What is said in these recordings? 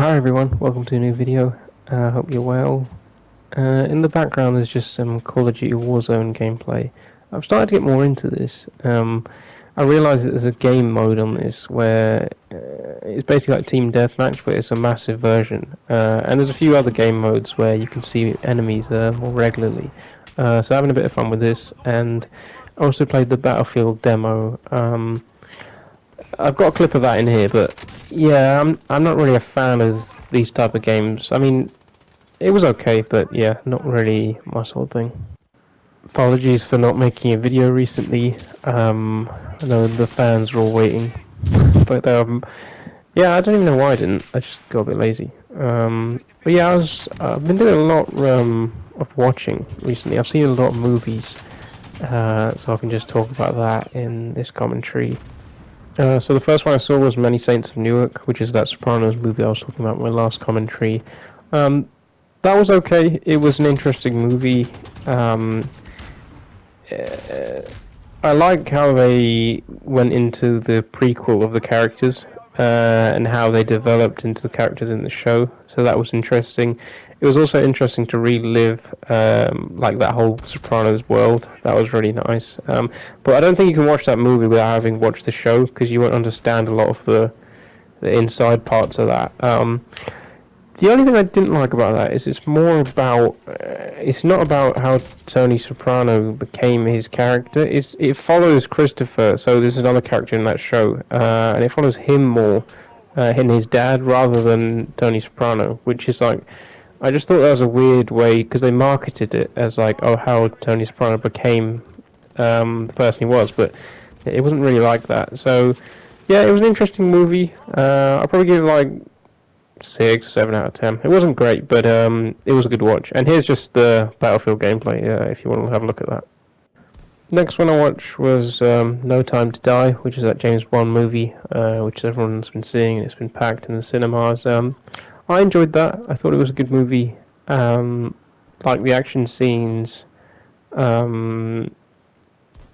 Hi everyone, welcome to a new video. Hope you're well. In the background there's just some Call of Duty Warzone gameplay. I've started to get more into this. I realise that there's a game mode on this where it's basically like Team Deathmatch, but it's a massive version. And there's a few other game modes where you can see enemies more regularly. So having a bit of fun with this, and I also played the Battlefield demo. I've got a clip of that in here, but yeah, I'm not really a fan of these type of games. I mean, it was okay, but yeah, not really my sort of thing. Apologies for not making a video recently. I know the fans are all waiting, but yeah, I don't even know why I didn't. I just got a bit lazy. But yeah, I've been doing a lot of watching recently. I've seen a lot of movies, so I can just talk about that in this commentary. So the first one I saw was Many Saints of Newark, which is that Sopranos movie I was talking about in my last commentary. That was okay. It was an interesting movie. I like how they went into the prequel of the characters and how they developed into the characters in the show. So that was interesting. It was also interesting to relive like that whole Sopranos world. That was really nice. But I don't think you can watch that movie without having watched the show because you won't understand a lot of the inside parts of that. The only thing I didn't like about that is it's more about it's not about how Tony Soprano became his character. It follows Christopher, so there's another character in that show, and it follows him more, and his dad rather than Tony Soprano, which is like I just thought that was a weird way because they marketed it as like how Tony Soprano became the person he was, but it wasn't really like that. So yeah, it was an interesting movie. I'll probably give it like 6 or 7 out of 10. It wasn't great, but it was a good watch. And here's just the Battlefield gameplay if you want to have a look at that. Next one I watched was No Time to Die, which is that James Bond movie, which everyone's been seeing. It's been packed in the cinemas. I enjoyed that. I thought it was a good movie. Like the action scenes. Yeah,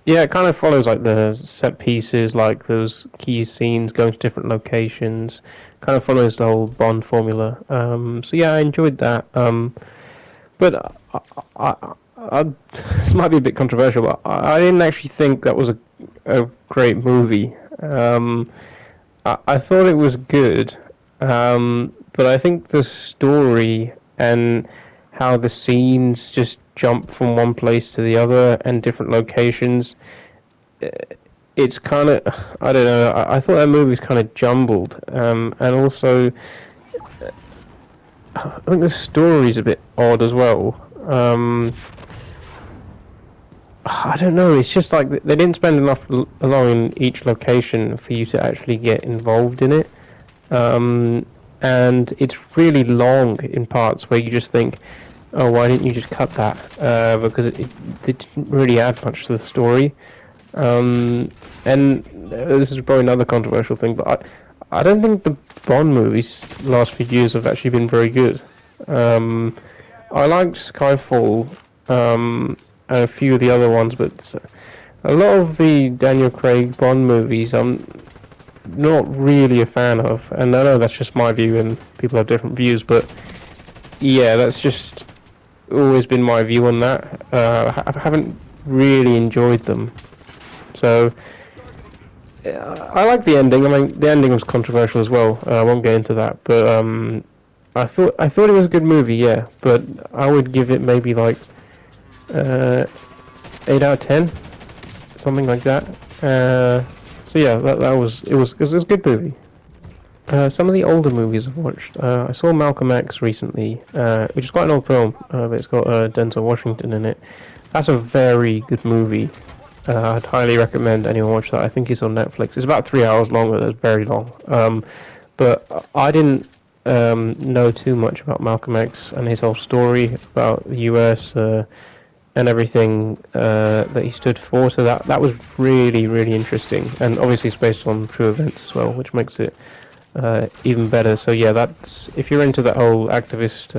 it kind of follows like the set pieces, like those key scenes going to different locations. Kind of follows the whole Bond formula. So yeah, I enjoyed that. But this might be a bit controversial, but I didn't actually think that was a great movie. I thought it was good, but I think the story and how the scenes just jump from one place to the other and different locations, it's kind of, I don't know, I thought that movie was kind of jumbled, and also I think the story's a bit odd as well. I don't know, it's just like they didn't spend enough along in each location for you to actually get involved in it. And it's really long in parts where you just think, oh, why didn't you just cut that? Because it didn't really add much to the story. And this is probably another controversial thing, but I don't think the Bond movies the last few years have actually been very good. I liked Skyfall and a few of the other ones, but a lot of the Daniel Craig Bond movies I'm not really a fan of. And I know that's just my view and people have different views, but yeah, that's just always been my view on that. I haven't really enjoyed them. So I like the ending. I mean, the ending was controversial as well. I won't get into that, but I thought it was a good movie, yeah. But I would give it maybe like 8 out of 10, something like that. So yeah, that was it was a good movie. Some of the older movies I've watched. I saw Malcolm X recently, which is quite an old film, but it's got Denzel Washington in it. That's a very good movie. I'd highly recommend anyone watch that. I think it's on Netflix. It's about 3 hours long, but it's very long. But I didn't know too much about Malcolm X and his whole story about the US and everything that he stood for. So that was really, really interesting. And obviously it's based on true events as well, which makes it even better. So yeah, that's if you're into that whole activist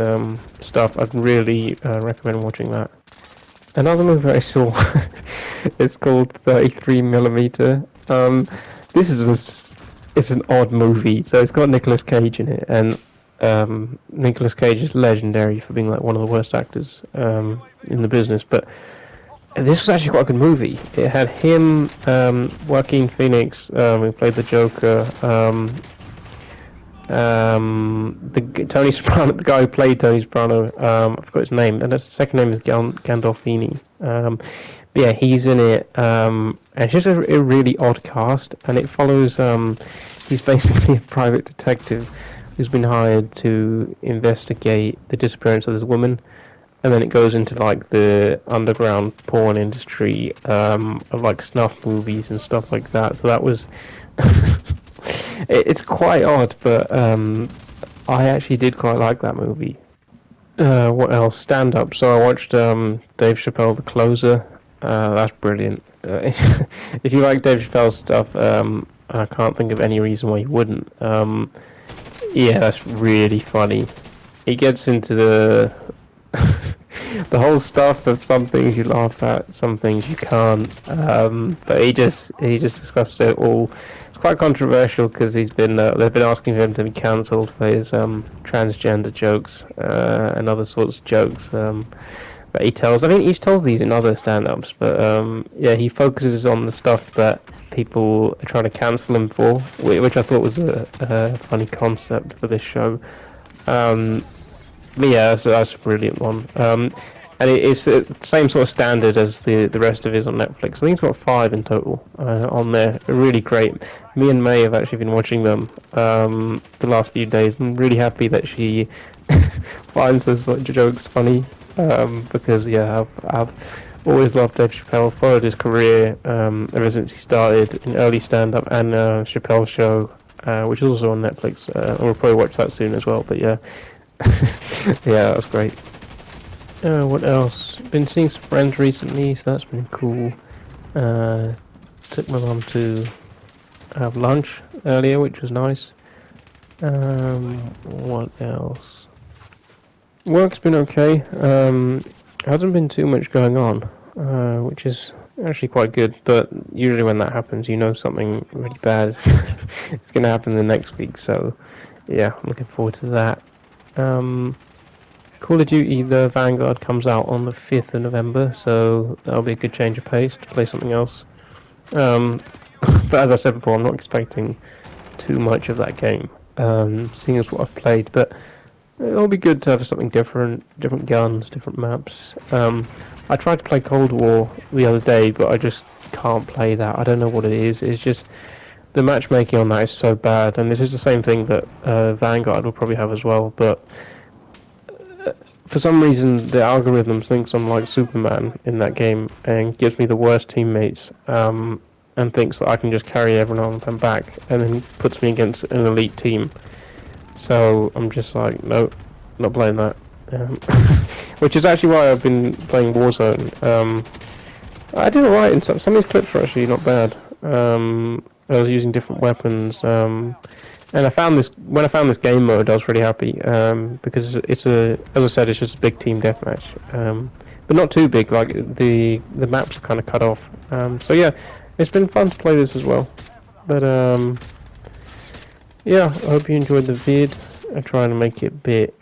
stuff, I'd really recommend watching that. Another movie I saw is called 33mm. This is it's an odd movie, so it's got Nicolas Cage in it, and Nicolas Cage is legendary for being like one of the worst actors in the business, but this was actually quite a good movie. It had him, Joaquin Phoenix, who played the Joker, Tony Soprano, the guy who played Tony Soprano, I forgot his name, and his second name is Gandolfini. But yeah, he's in it, and it's just a really odd cast, and it follows. He's basically a private detective who's been hired to investigate the disappearance of this woman, and then it goes into like the underground porn industry of like snuff movies and stuff like that. So that was it's quite odd, but I actually did quite like that movie. What else? Stand up. So I watched Dave Chappelle, The Closer. That's brilliant. If you like Dave Chappelle's stuff, I can't think of any reason why you wouldn't. Yeah, that's really funny. He gets into the the whole stuff of some things you laugh at, some things you can't. But he just discussed it all. It's quite controversial because they've been asking for him to be cancelled for his transgender jokes and other sorts of jokes. That he tells. I think he's told these in other stand-ups, but yeah, he focuses on the stuff that people are trying to cancel him for, which I thought was a funny concept for this show. But yeah, that's a brilliant one. And it's the same sort of standard as the rest of his on Netflix. I think it's got 5 in total on there. They're really great. Me and May have actually been watching them the last few days. I'm really happy that she finds those like jokes funny because yeah, I've always loved Dave Chappelle. Followed his career ever since he started in early stand-up and Chappelle Show, which is also on Netflix. And we'll probably watch that soon as well. But yeah, yeah, that was great. What else? Been seeing some friends recently, so that's been cool. Took my mum to have lunch earlier, which was nice. What else? Work's been okay. Hasn't been too much going on, which is actually quite good. But usually when that happens, you know something really bad is going to happen the next week. So yeah, I'm looking forward to that. Call of Duty, the Vanguard, comes out on the 5th of November, so that'll be a good change of pace to play something else. But as I said before, I'm not expecting too much of that game, seeing as what I've played, but it'll be good to have something different guns, different maps. I tried to play Cold War the other day, but I just can't play that. I don't know what it is. It's just the matchmaking on that is so bad, and this is the same thing that Vanguard will probably have as well, but for some reason the algorithm thinks I'm like Superman in that game and gives me the worst teammates and thinks that I can just carry everyone on them back and then puts me against an elite team. So I'm just like, no, not playing that. Which is actually why I've been playing Warzone. I did alright in some of these clips were actually not bad. I was using different weapons. And I found this when I found this game mode, I was really happy because it's as I said, it's just a big team deathmatch, but not too big. Like the maps are kind of cut off. So yeah, it's been fun to play this as well. But yeah, I hope you enjoyed the vid. I tried to make it a bit.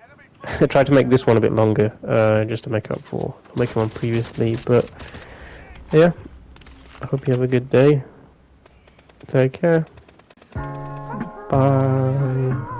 I tried to make this one a bit longer, just to make up for making one previously. But yeah, I hope you have a good day. Take care. Bye.